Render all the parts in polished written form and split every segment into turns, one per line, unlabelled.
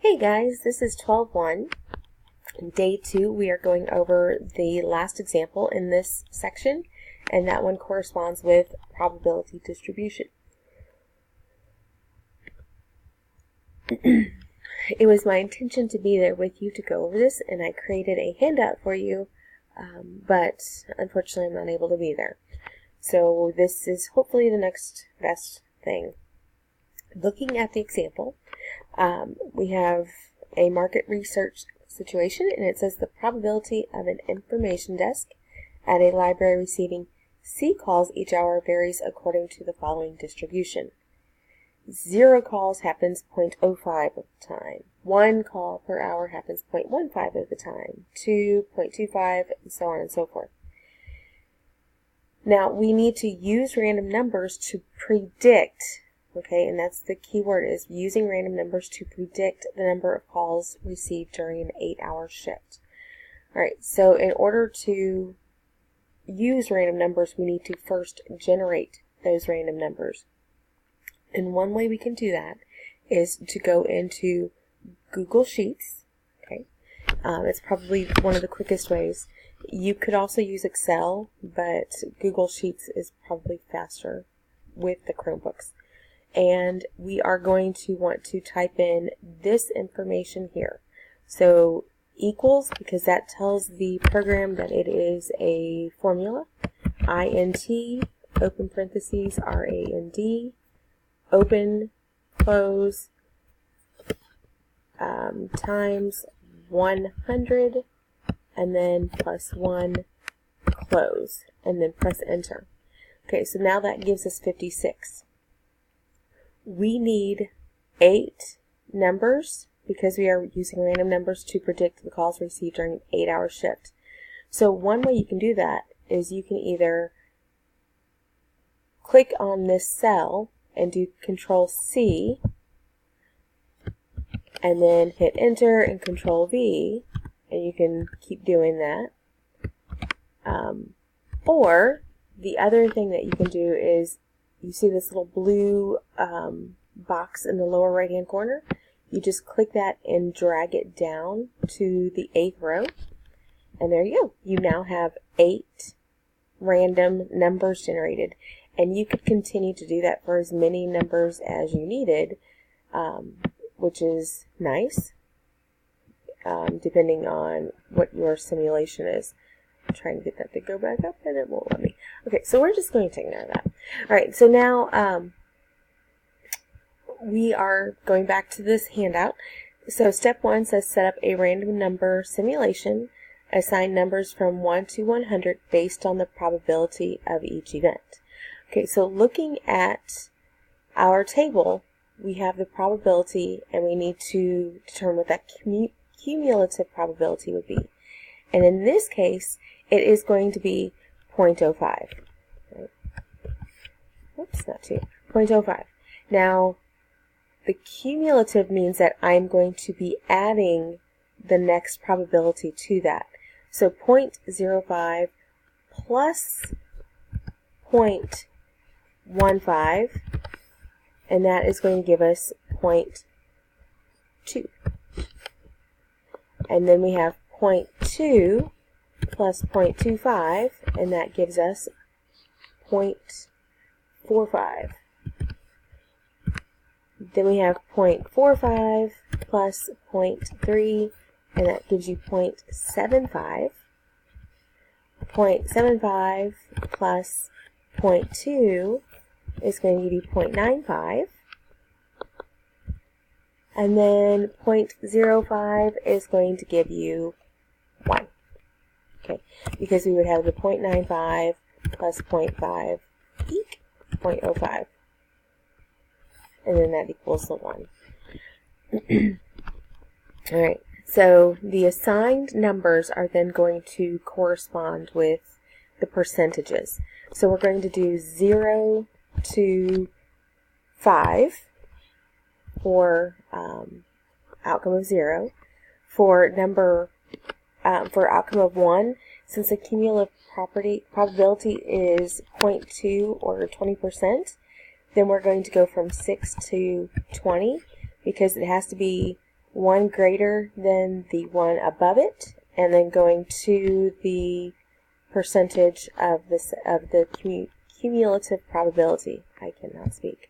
Hey guys, this is 12.1. Day 2, we are going over the last example in this section, and that one corresponds with probability distribution. It was my intention to be there with you to go over this, and I created a handout for you, but unfortunately I'm not able to be there. So this is hopefully the next best thing. Looking at the example, we have a market research situation, and it says the probability of an information desk at a library receiving C calls each hour varies according to the following distribution. 0 calls happens 0.05 of the time. 1 call per hour happens 0.15 of the time. 2, 0.25, and so on and so forth. Now, we need to use random numbers to predict. Okay, and that's the key word, is using random numbers to predict the number of calls received during an 8-hour shift. Alright, so in order to use random numbers, we need to first generate those random numbers. And one way we can do that is to go into Google Sheets. Okay, it's probably one of the quickest ways. You could also use Excel, but Google Sheets is probably faster with the Chromebooks. And we are going to want to type in this information here. So equals, because that tells the program that it is a formula. INT, open parentheses, RAND, open, close, times 100, and then plus 1, close, and then press enter. Okay, so now that gives us 56. We need 8 numbers because we are using random numbers to predict the calls received during an 8-hour shift. So one way you can do that is you can either click on this cell and do Control C and then hit enter and Control V, and you can keep doing that. Or the other thing that you can do is, you see this little blue box in the lower right hand corner? You just click that and drag it down to the 8th row, and there you go. You now have 8 random numbers generated, and you could continue to do that for as many numbers as you needed, which is nice, depending on what your simulation is. I'm trying to get that to go back up, and it won't let me. Okay, so we're just going to ignore that. Alright, so now we are going back to this handout. So step 1 says set up a random number simulation. Assign numbers from 1 to 100 based on the probability of each event. Okay, so looking at our table, we have the probability, and we need to determine what that cumulative probability would be. And in this case, it is going to be 0.05. Right? Oops, not 2. 0.05. Now, the cumulative means that I'm going to be adding the next probability to that. So 0.05 plus 0.15, and that is going to give us 0.2. And then we have 0.2 plus 0.25, and that gives us 0.45. Then we have 0.45 plus 0.3, and that gives you 0.75. 0.75 plus 0.2 is going to give you 0.95. And then 0.05 is going to give you 1. Okay, because we would have the 0.95 plus 0.5 equals 0.05. And then that equals the 1. Alright, so the assigned numbers are then going to correspond with the percentages. So we're going to do 0 to 5 for outcome of 0. For outcome of 1, since the cumulative probability is 0.2 or 20%, then we're going to go from 6 to 20, because it has to be one greater than the one above it, and then going to the percentage of the cumulative probability. I cannot speak.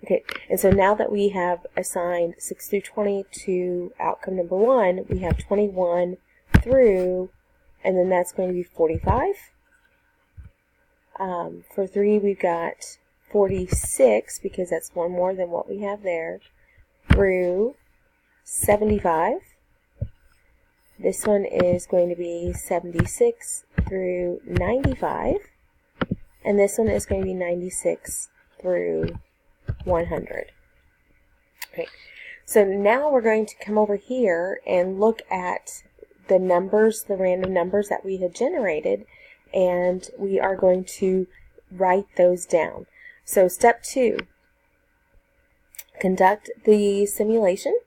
Okay, and so now that we have assigned 6 through 20 to outcome number 1, we have 21 through, and then that's going to be 45. For 3, we've got 46, because that's one more than what we have there, through 75. This one is going to be 76 through 95. And this one is going to be 96 through 100. Okay, so now we're going to come over here and look at the numbers, the random numbers that we had generated, and we are going to write those down. So step 2, conduct the simulation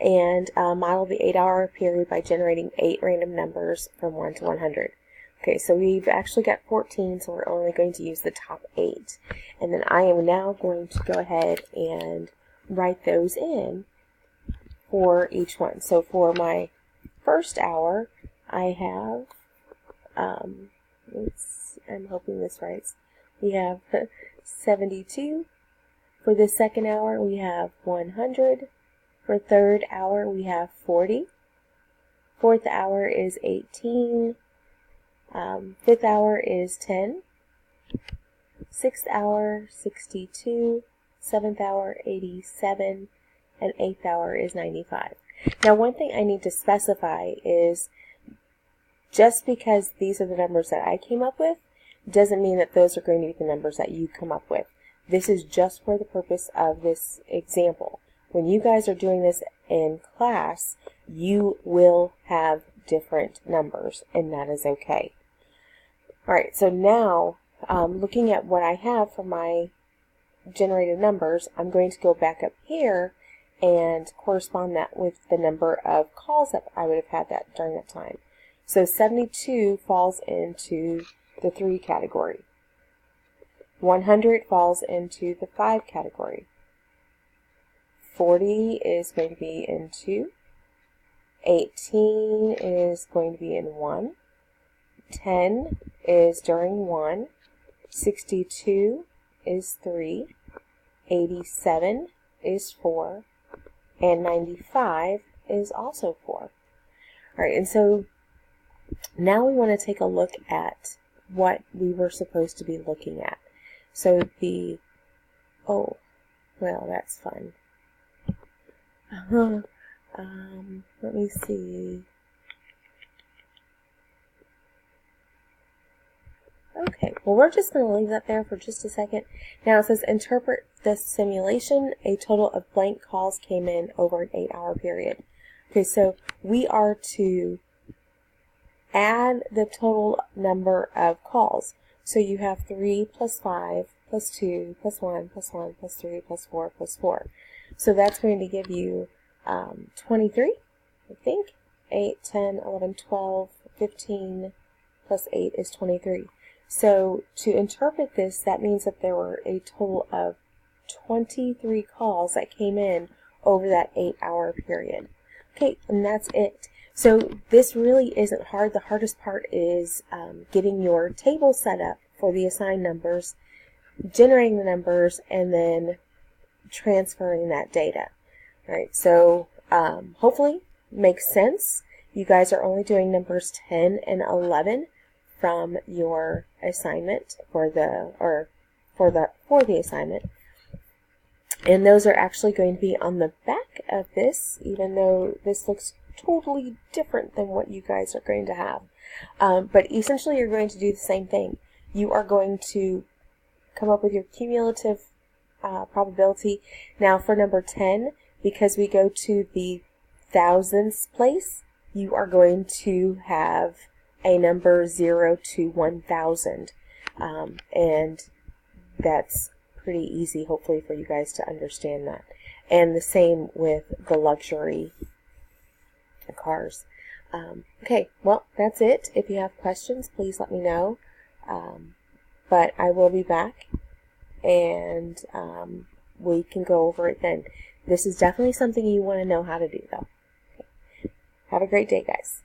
and model the 8-hour period by generating 8 random numbers from 1 to 100. Okay, so we've actually got 14, so we're only going to use the top 8. And then I am now going to go ahead and write those in for each one. So for my first hour, I have, I'm hoping this writes, we have 72. For the second hour, we have 100. For third hour, we have 40. Fourth hour is 18. Fifth hour is 10. Sixth hour, 62. Seventh hour, 87. And eighth hour is 95. Now, one thing I need to specify is just because these are the numbers that I came up with doesn't mean that those are going to be the numbers that you come up with. This is just for the purpose of this example. When you guys are doing this in class, you will have different numbers, and that is okay. Alright, so now, looking at what I have for my generated numbers, I'm going to go back up here and correspond that with the number of calls that I would have had that during that time. So 72 falls into the 3 category. 100 falls into the 5 category. 40 is going to be in 2. 18 is going to be in 1. 10 is during 1. 62 is 3. 87 is 4. And 95 is also 4. Alright, and so now we want to take a look at what we were supposed to be looking at. So the, oh, well, that's fun. Let me see. Okay, well, we're just going to leave that there for just a second. Now it says interpret this simulation. A total of blank calls came in over an 8-hour period. Okay, so we are to add the total number of calls. So you have 3 plus 5 plus 2 plus 1 plus 1 plus 3 plus 4 plus 4. So that's going to give you 23, I think. 8, 10, 11, 12, 15 plus 8 is 23. So to interpret this, that means that there were a total of 23 calls that came in over that 8-hour period. Okay, and that's it. So this really isn't hard. The hardest part is getting your table set up for the assigned numbers, generating the numbers, and then transferring that data. All right, so hopefully makes sense. You guys are only doing numbers 10 and 11 from your assignment for the assignment. And those are actually going to be on the back of this, even though this looks totally different than what you guys are going to have. But essentially you're going to do the same thing. You are going to come up with your cumulative probability. Now for number 10, because we go to the thousands place, you are going to have a number 0 to 1,000. And that's pretty easy, hopefully, for you guys to understand that. And the same with the luxury cars. Okay, well, that's it. If you have questions, please let me know. But I will be back, and we can go over it then. This is definitely something you want to know how to do, though. Have a great day, guys.